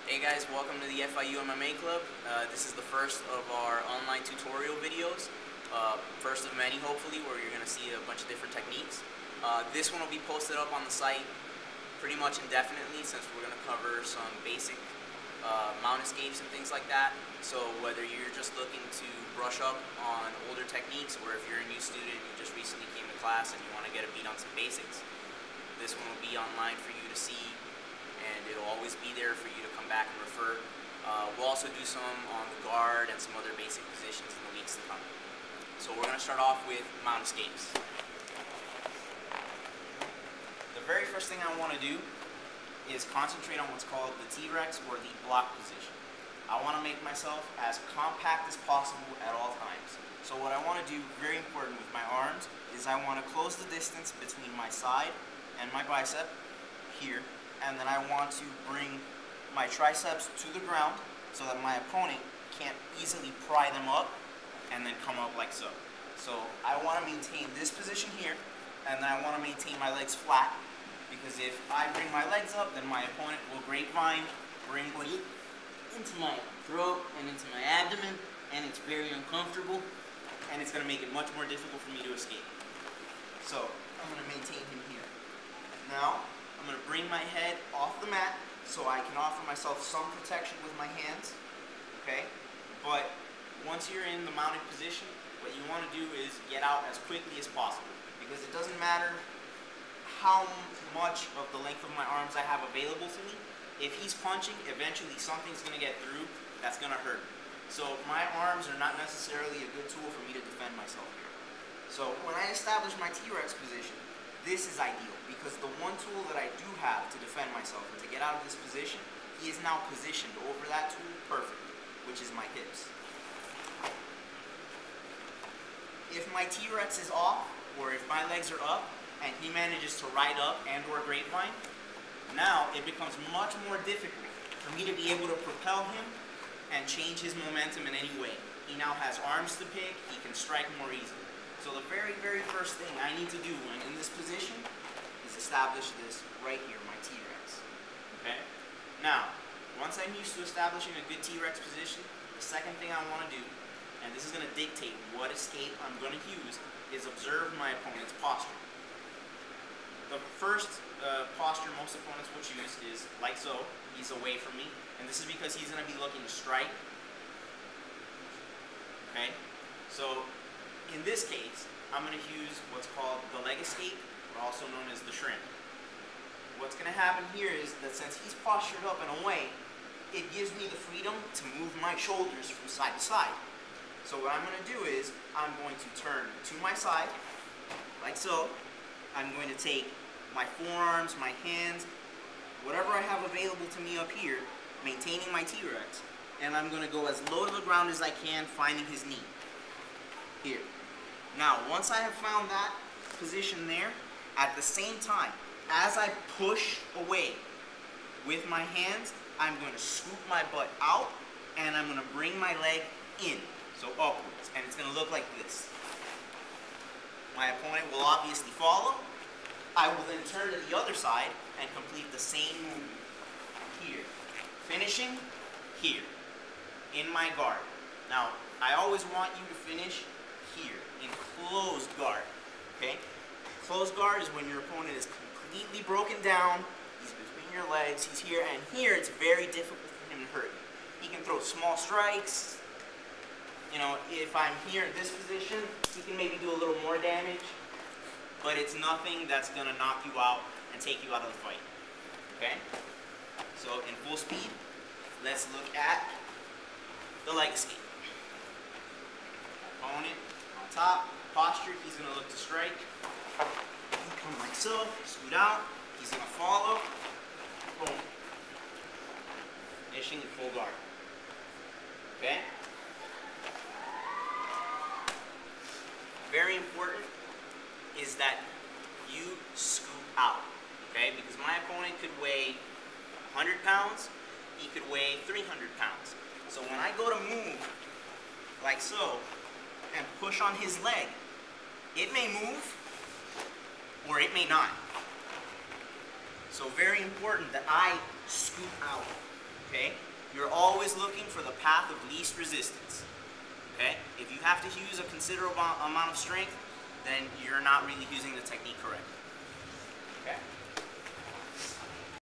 Hey guys, welcome to the FIU MMA Club. This is the first of our online tutorial videos. First of many, hopefully, where you're going to see a bunch of different techniques. This one will be posted up on the site pretty much indefinitely, since we're going to cover some basic mount escapes and things like that. So whether you're just looking to brush up on older techniques, or if you're a new student who just recently came to class and you want to get a beat on some basics, this one will be online for you to see, and it'll always be there for you to come back and refer. We'll also do some on the guard and some other basic positions in the weeks to come. So we're going to start off with mount escapes. The very first thing I want to do is concentrate on what's called the T-Rex, or the block position. I want to make myself as compact as possible at all times. So what I want to do, very important with my arms, is I want to close the distance between my side and my bicep here, and then I want to bring my triceps to the ground so that my opponent can't easily pry them up and then come up like so. So I want to maintain this position here, and then I want to maintain my legs flat, because if I bring my legs up, then my opponent will grapevine, bring weight into my throat and into my abdomen, and it's very uncomfortable, and it's going to make it much more difficult for me to escape. So I'm going to maintain him here. Now I'm going to bring my head off the mat so I can offer myself some protection with my hands, okay? But once you're in the mounted position, what you want to do is get out as quickly as possible, because it doesn't matter how much of the length of my arms I have available to me. If he's punching, eventually something's going to get through that's going to hurt. So my arms are not necessarily a good tool for me to defend myself here. So when I establish my T-Rex position, this is ideal, because the one tool that I do have to defend myself and to get out of this position, he is now positioned over that tool perfectly, which is my hips. If my T-Rex is off, or if my legs are up, and he manages to ride up and or grapevine, now it becomes much more difficult for me to be able to propel him and change his momentum in any way. He now has arms to pick, he can strike more easily. So the very, very first thing I need to do when in this position is establish this right here, my T-Rex. Okay? Now, once I'm used to establishing a good T-Rex position, the second thing I want to do, and this is going to dictate what escape I'm going to use, is observe my opponent's posture. The first posture most opponents will choose is like so. He's away from me, and this is because he's going to be looking to strike. Okay? So in this case, I'm going to use what's called the leg escape, or also known as the shrimp. What's going to happen here is that since he's postured up and away, it gives me the freedom to move my shoulders from side to side. So what I'm going to do is, I'm going to turn to my side, like so. I'm going to take my forearms, my hands, whatever I have available to me up here, maintaining my T-Rex, and I'm going to go as low to the ground as I can, finding his knee. Here. Now, once I have found that position there, at the same time, as I push away with my hands, I'm going to scoop my butt out, and I'm going to bring my leg in, so upwards, and it's going to look like this. My opponent will obviously follow. I will then turn to the other side and complete the same movement here, finishing here, in my guard. Now, I always want you to finish here, in closed guard, okay? Closed guard is when your opponent is completely broken down, he's between your legs, he's here, and here it's very difficult for him to hurt you. He can throw small strikes. You know, if I'm here in this position, he can maybe do a little more damage, but it's nothing that's going to knock you out and take you out of the fight, okay? So in full speed, let's look at the leg escape. Opponent on top, posture, he's going to look to strike. You come like so, scoot out, he's going to follow, boom. Finishing in full guard, okay? Very important is that you scoop out, okay? Because my opponent could weigh 100 pounds, he could weigh 300 pounds. So when I go to move, like so, and push on his leg, it may move, or it may not. So very important that I scoop out. okay? You're always looking for the path of least resistance, okay? If you have to use a considerable amount of strength, then you're not really using the technique correctly, okay?